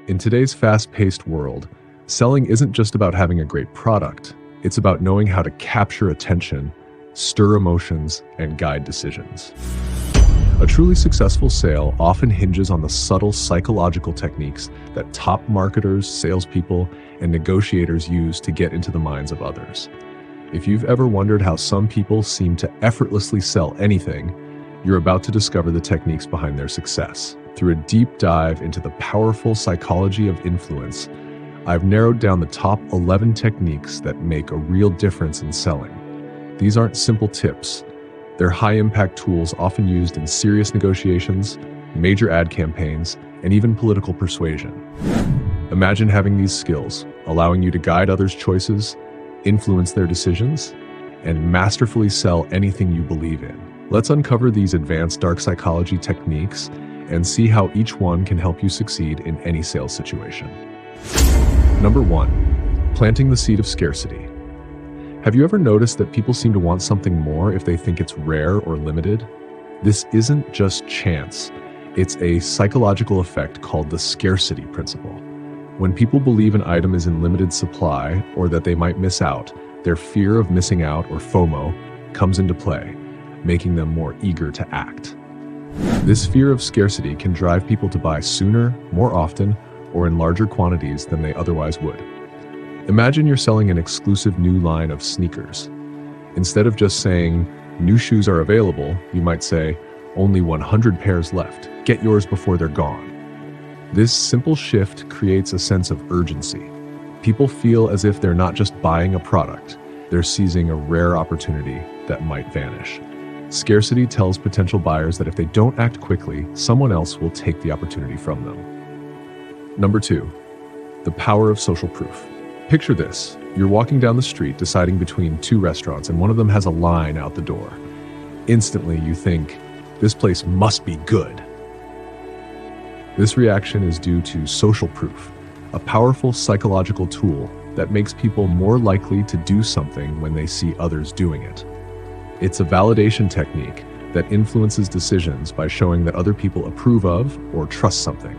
In today's fast-paced world, selling isn't just about having a great product. It's about knowing how to capture attention, stir emotions, and guide decisions. A truly successful sale often hinges on the subtle psychological techniques that top marketers, salespeople, and negotiators use to get into the minds of others. If you've ever wondered how some people seem to effortlessly sell anything, you're about to discover the techniques behind their success. Through a deep dive into the powerful psychology of influence, I've narrowed down the top 11 techniques that make a real difference in selling. These aren't simple tips. They're high-impact tools often used in serious negotiations, major ad campaigns, and even political persuasion. Imagine having these skills, allowing you to guide others' choices, influence their decisions, and masterfully sell anything you believe in. Let's uncover these advanced dark psychology techniques and see how each one can help you succeed in any sales situation. Number 1, planting the seed of scarcity. Have you ever noticed that people seem to want something more if they think it's rare or limited? This isn't just chance. It's a psychological effect called the scarcity principle. When people believe an item is in limited supply or that they might miss out, their fear of missing out, or FOMO, comes into play, making them more eager to act. This fear of scarcity can drive people to buy sooner, more often, or in larger quantities than they otherwise would. Imagine you're selling an exclusive new line of sneakers. Instead of just saying, "New shoes are available," you might say, "Only 100 pairs left. Get yours before they're gone." This simple shift creates a sense of urgency. People feel as if they're not just buying a product, they're seizing a rare opportunity that might vanish. Scarcity tells potential buyers that if they don't act quickly, someone else will take the opportunity from them. Number 2, the power of social proof. Picture this. You're walking down the street deciding between two restaurants and one of them has a line out the door. Instantly you think, this place must be good. This reaction is due to social proof, a powerful psychological tool that makes people more likely to do something when they see others doing it. It's a validation technique that influences decisions by showing that other people approve of or trust something.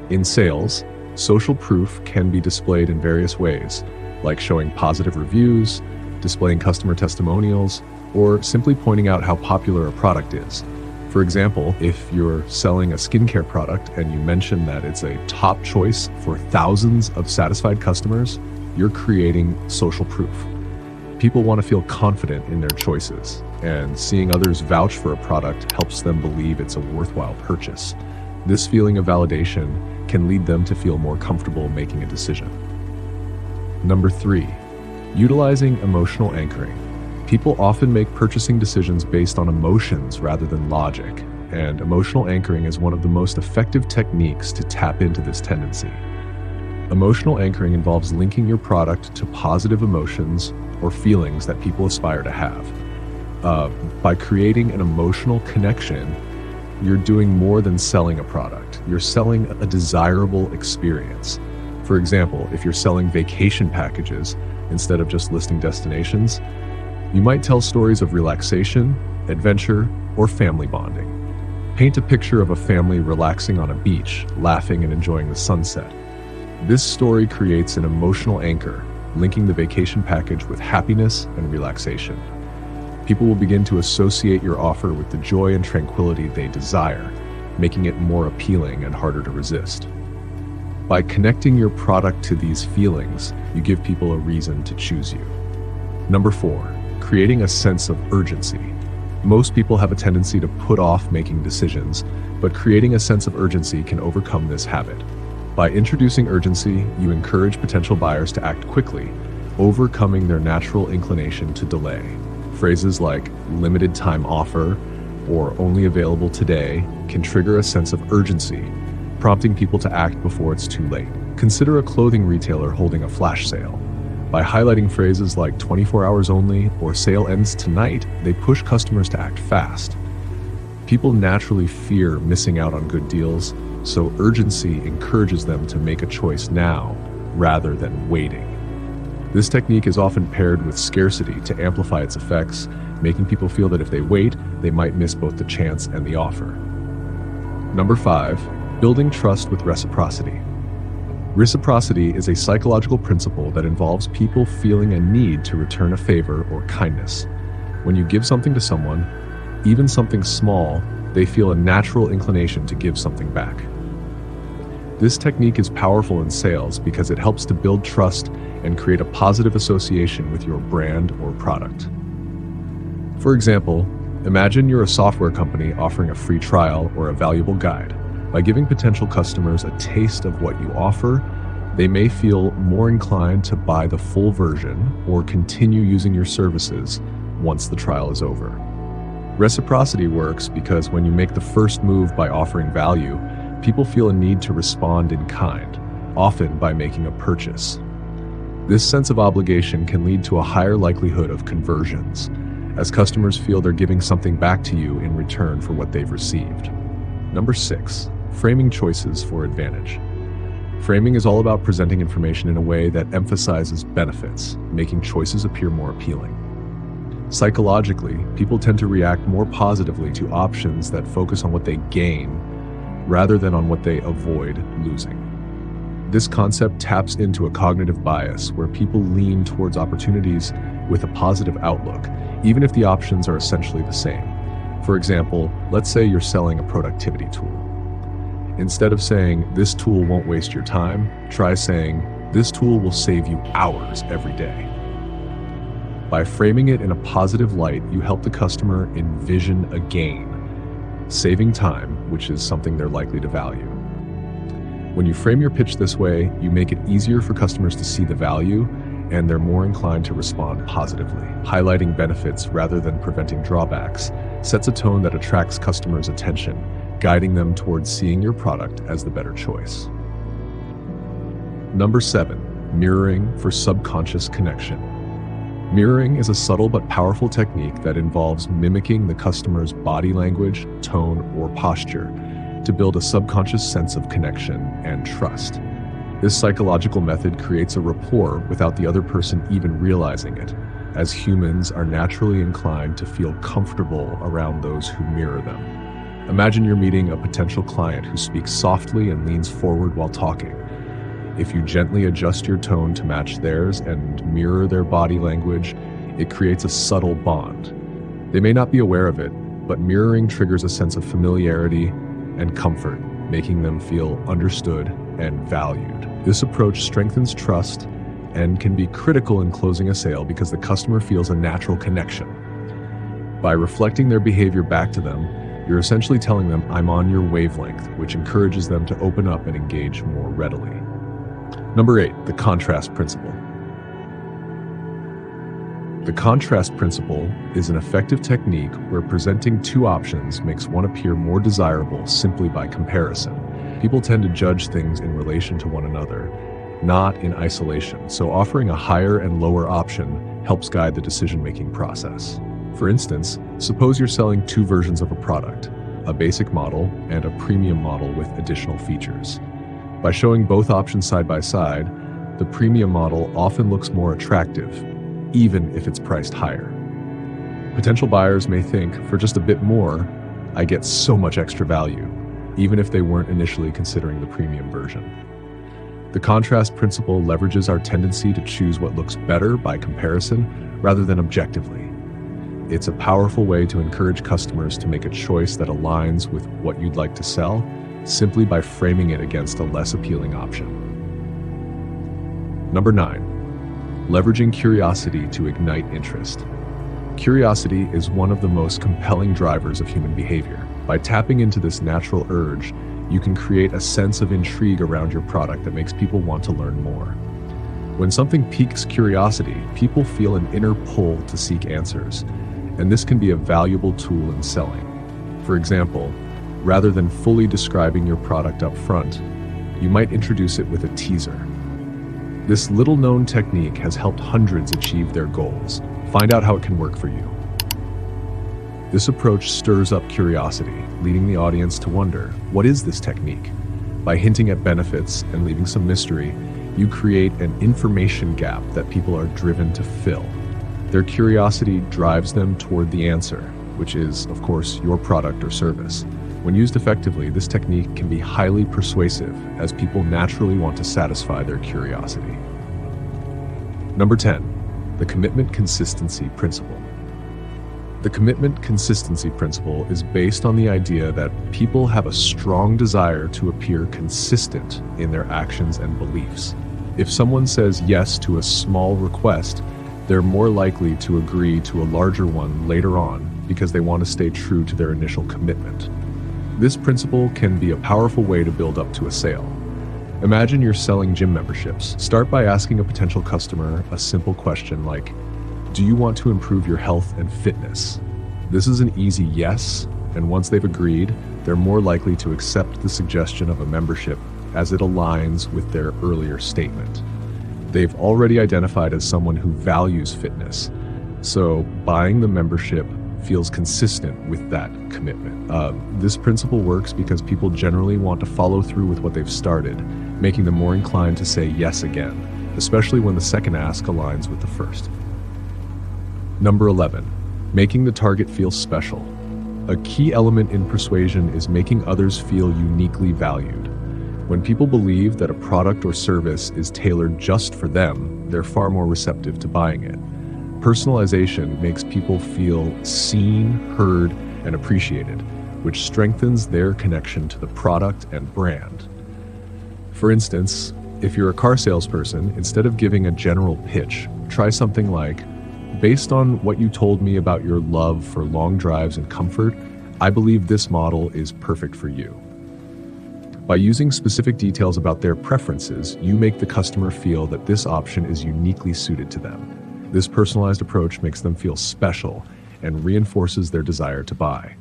In sales, social proof can be displayed in various ways, like showing positive reviews, displaying customer testimonials, or simply pointing out how popular a product is. For example, if you're selling a skincare product and you mention that it's a top choice for thousands of satisfied customers, you're creating social proof. People want to feel confident in their choices, and seeing others vouch for a product helps them believe it's a worthwhile purchase. This feeling of validation can lead them to feel more comfortable making a decision. Number 3, utilizing emotional anchoring. People often make purchasing decisions based on emotions rather than logic, and emotional anchoring is one of the most effective techniques to tap into this tendency. Emotional anchoring involves linking your product to positive emotions or feelings that people aspire to have. By creating an emotional connection, you're doing more than selling a product. You're selling a desirable experience. For example, if you're selling vacation packages instead of just listing destinations, you might tell stories of relaxation, adventure, or family bonding. Paint a picture of a family relaxing on a beach, laughing and enjoying the sunset. This story creates an emotional anchor, linking the vacation package with happiness and relaxation. People will begin to associate your offer with the joy and tranquility they desire, making it more appealing and harder to resist. By connecting your product to these feelings, you give people a reason to choose you. Number 4, creating a sense of urgency. Most people have a tendency to put off making decisions, but creating a sense of urgency can overcome this habit. By introducing urgency, you encourage potential buyers to act quickly, overcoming their natural inclination to delay. Phrases like limited time offer or only available today can trigger a sense of urgency, prompting people to act before it's too late. Consider a clothing retailer holding a flash sale. By highlighting phrases like 24 hours only or sale ends tonight, they push customers to act fast. People naturally fear missing out on good deals, so urgency encourages them to make a choice now rather than waiting. This technique is often paired with scarcity to amplify its effects, making people feel that if they wait, they might miss both the chance and the offer. Number 5, building trust with reciprocity. Reciprocity is a psychological principle that involves people feeling a need to return a favor or kindness. When you give something to someone, even something small, they feel a natural inclination to give something back. This technique is powerful in sales because it helps to build trust and create a positive association with your brand or product. For example, imagine you're a software company offering a free trial or a valuable guide. By giving potential customers a taste of what you offer, they may feel more inclined to buy the full version or continue using your services once the trial is over. Reciprocity works because when you make the first move by offering value, people feel a need to respond in kind, often by making a purchase. This sense of obligation can lead to a higher likelihood of conversions, as customers feel they're giving something back to you in return for what they've received. Number 6, framing choices for advantage. Framing is all about presenting information in a way that emphasizes benefits, making choices appear more appealing. Psychologically, people tend to react more positively to options that focus on what they gain rather than on what they avoid losing. This concept taps into a cognitive bias where people lean towards opportunities with a positive outlook, even if the options are essentially the same. For example, let's say you're selling a productivity tool. Instead of saying, "This tool won't waste your time," try saying, "This tool will save you hours every day." By framing it in a positive light, you help the customer envision a gain, saving time, which is something they're likely to value. When you frame your pitch this way, you make it easier for customers to see the value, and they're more inclined to respond positively. Highlighting benefits rather than preventing drawbacks sets a tone that attracts customers' attention, guiding them towards seeing your product as the better choice. Number 7, mirroring for subconscious connection. Mirroring is a subtle but powerful technique that involves mimicking the customer's body language, tone, or posture to build a subconscious sense of connection and trust. This psychological method creates a rapport without the other person even realizing it, as humans are naturally inclined to feel comfortable around those who mirror them. Imagine you're meeting a potential client who speaks softly and leans forward while talking. If you gently adjust your tone to match theirs and mirror their body language, it creates a subtle bond. They may not be aware of it, but mirroring triggers a sense of familiarity and comfort, making them feel understood and valued. This approach strengthens trust and can be critical in closing a sale because the customer feels a natural connection. By reflecting their behavior back to them, you're essentially telling them, "I'm on your wavelength," which encourages them to open up and engage more readily. Number 8, the contrast principle. The contrast principle is an effective technique where presenting two options makes one appear more desirable simply by comparison. People tend to judge things in relation to one another, not in isolation, so offering a higher and lower option helps guide the decision-making process. For instance, suppose you're selling two versions of a product, a basic model and a premium model with additional features. By showing both options side by side, the premium model often looks more attractive, even if it's priced higher. Potential buyers may think, for just a bit more, I get so much extra value, even if they weren't initially considering the premium version. The contrast principle leverages our tendency to choose what looks better by comparison rather than objectively. It's a powerful way to encourage customers to make a choice that aligns with what you'd like to sell, simply by framing it against a less appealing option. Number 9, leveraging curiosity to ignite interest. Curiosity is one of the most compelling drivers of human behavior. By tapping into this natural urge, you can create a sense of intrigue around your product that makes people want to learn more. When something piques curiosity, people feel an inner pull to seek answers, and this can be a valuable tool in selling. For example, rather than fully describing your product up front, you might introduce it with a teaser. This little-known technique has helped hundreds achieve their goals. Find out how it can work for you. This approach stirs up curiosity, leading the audience to wonder, what is this technique? By hinting at benefits and leaving some mystery, you create an information gap that people are driven to fill. Their curiosity drives them toward the answer, which is, of course, your product or service. When used effectively, this technique can be highly persuasive as people naturally want to satisfy their curiosity. Number 10, the commitment consistency principle. The commitment consistency principle is based on the idea that people have a strong desire to appear consistent in their actions and beliefs. If someone says yes to a small request, they're more likely to agree to a larger one later on because they want to stay true to their initial commitment. This principle can be a powerful way to build up to a sale. Imagine you're selling gym memberships. Start by asking a potential customer a simple question like, do you want to improve your health and fitness? This is an easy yes, and once they've agreed, they're more likely to accept the suggestion of a membership as it aligns with their earlier statement. They've already identified as someone who values fitness, so buying the membership feels consistent with that commitment. This principle works because people generally want to follow through with what they've started, making them more inclined to say yes again, especially when the second ask aligns with the first. Number 11, making the target feel special. A key element in persuasion is making others feel uniquely valued. When people believe that a product or service is tailored just for them, they're far more receptive to buying it. Personalization makes people feel seen, heard, and appreciated, which strengthens their connection to the product and brand. For instance, if you're a car salesperson, instead of giving a general pitch, try something like, based on what you told me about your love for long drives and comfort, I believe this model is perfect for you. By using specific details about their preferences, you make the customer feel that this option is uniquely suited to them. This personalized approach makes them feel special and reinforces their desire to buy.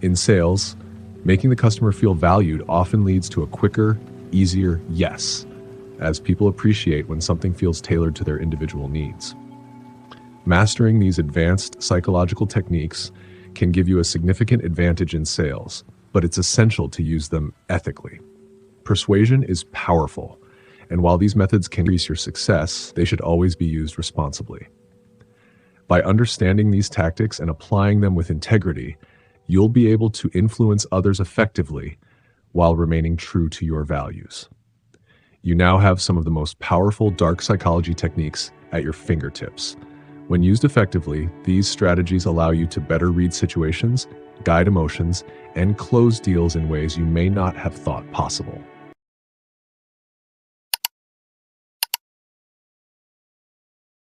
In sales, making the customer feel valued often leads to a quicker, easier yes, as people appreciate when something feels tailored to their individual needs. Mastering these advanced psychological techniques can give you a significant advantage in sales, but it's essential to use them ethically. Persuasion is powerful, and while these methods can increase your success, they should always be used responsibly. By understanding these tactics and applying them with integrity, you'll be able to influence others effectively while remaining true to your values. You now have some of the most powerful dark psychology techniques at your fingertips. When used effectively, these strategies allow you to better read situations, guide emotions, and close deals in ways you may not have thought possible.